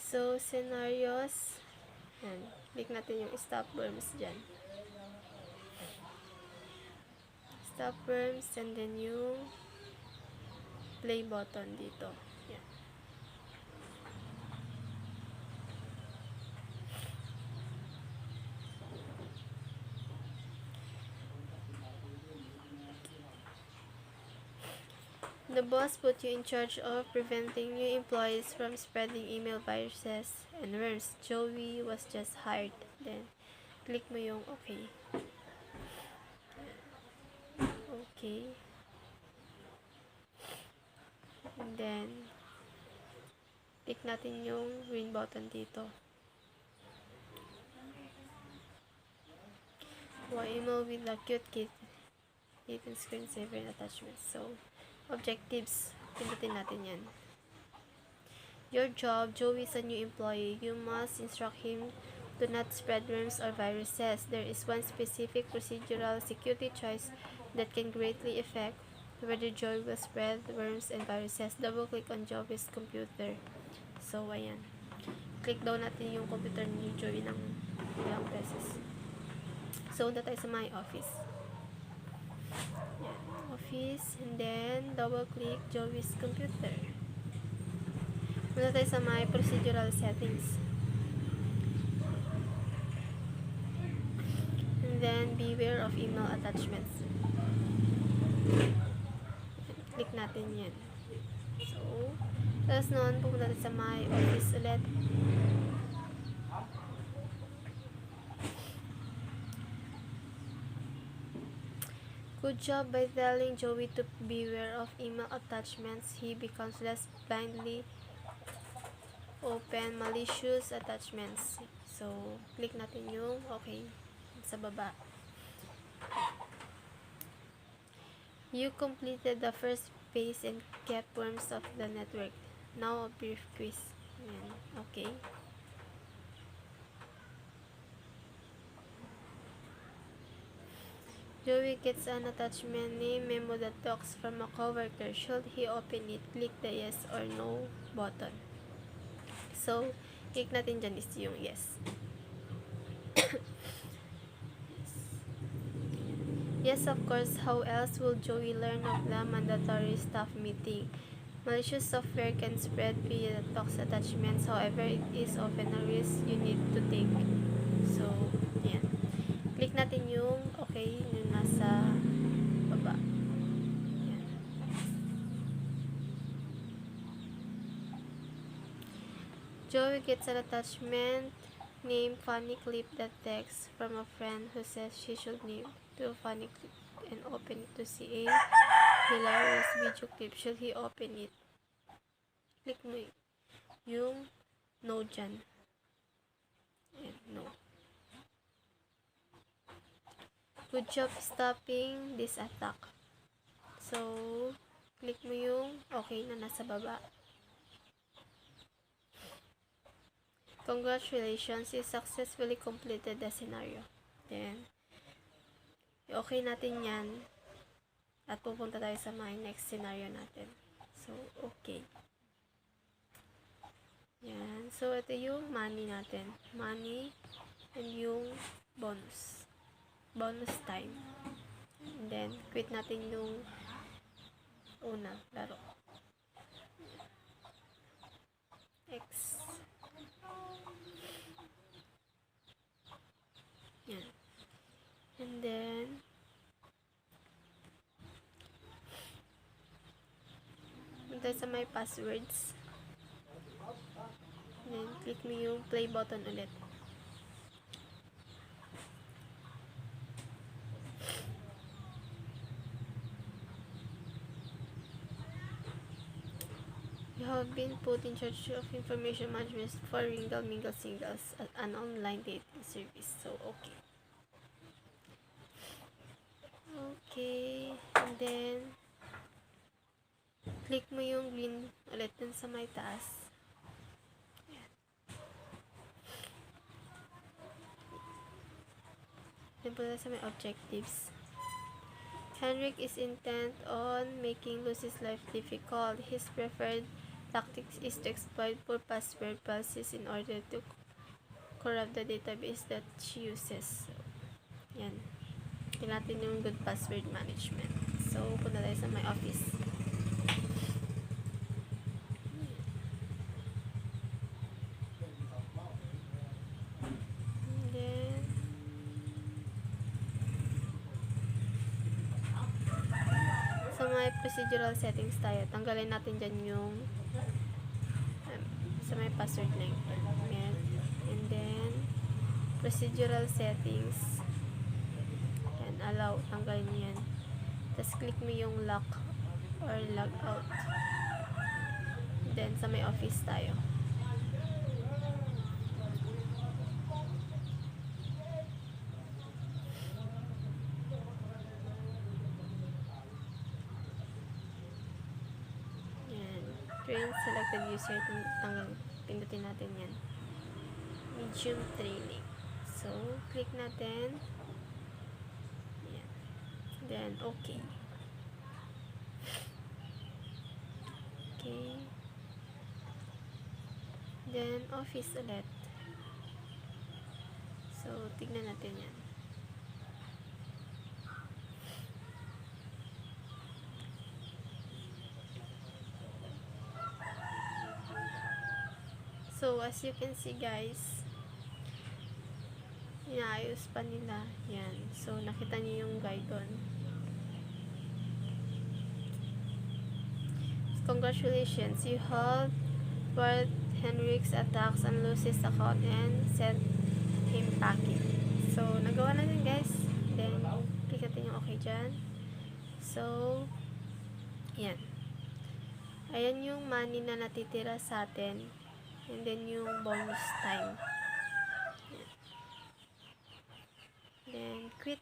So, scenarios. Yan. Click natin yung stop worms dyan. Stop worms, and then yung play button dito. Yan. The boss put you in charge of preventing new employees from spreading email viruses and worms. Joey was just hired. Then, click mo yung okay. Okay. And then, click natin yung green button dito. Email with a cute kitten screensaver and attachments. So, objectives. Pindutin natin yan. Your job, Joey is a new employee. You must instruct him to not spread worms or viruses. There is one specific procedural security choice that can greatly affect whether Joey will spread worms and viruses. Double-click on Joey's computer. So, ayan. Click daw natin yung computer ni Joey ng ilang beses. So, punta tayo sa my office. Yan. Office. And then, double-click Joey's computer. Punta tayo sa my procedural settings. And then, beware of email attachments. Click natin yan. So, tapos noon, pupunta tayo sa my office ulit. Good job by telling Joey to beware of email attachments. He becomes less blindly open malicious attachments. So, click natin yung okay sa baba. You completed the first phase and kept worms off the network. Now a brief quiz. Ayan. Okay. Joey gets an attachment name memo that talks from a coworker. Should he open it? Click the yes or no button. So, click natin dyan is yung yes. Yes, of course. How else will Joey learn of the mandatory staff meeting? Malicious software can spread via Tox attachments. However, it is often a risk you need to take. So, yan. Click natin yung okay, yung nasa baba. Yan. Joey gets an attachment named Funny Clip that text from a friend who says she should name to Funny Clip and open it to see a hilarious video clip. Should he open it? Click mo yung no dyan. And no. Good job stopping this attack. So, click mo yung okay na nasa baba. Congratulations, you successfully completed the scenario. Then, okay natin yan. At pupunta tayo sa my next scenario natin. So, okay. Yan. So, ito yung money natin. Money and yung bonus. Bonus time. And then, quit natin yung una laro. X. Yan. And then, punta sa my passwords. And then, click mo yung play button ulit. You have been put in charge of information management for Ringle Mingle Singles, an online dating service. So, okay. Okay. And then, click mo yung green ulit dun sa may taas. Ayan. Then, punta sa may objectives. Henrik is intent on making Lucy's life difficult. His preferred tactics is to exploit poor password policies in order to corrupt the database that she uses. So, yan. Tingnan natin yung good password management. So, punta tayo sa my office. And then, sa may procedural settings tayo, tanggalin natin dyan yung sa may password link. Yan. And then, procedural settings. Yan, allow. Tanggalin nyo yan. Tapos, click mo yung lock or log out. Then, sa may office tayo. Yan. Train selected user. Tanggal. Pindutin natin yan. Medium training. So, click natin. Yan. Then, okay. Okay. Then, office ulit. So, tignan natin yan. So, as you can see guys, inaayos pa nila. Yan. So, nakita niyo yung guide doon. Congratulations, you have brought Henrik's attacks and loses account and sent him packing. So, nagawa na din guys. Then, click natin yung okay dyan. So, yan. Ayan yung money na natitira sa atin. And then, yung bonus time. Yan. Then, quit.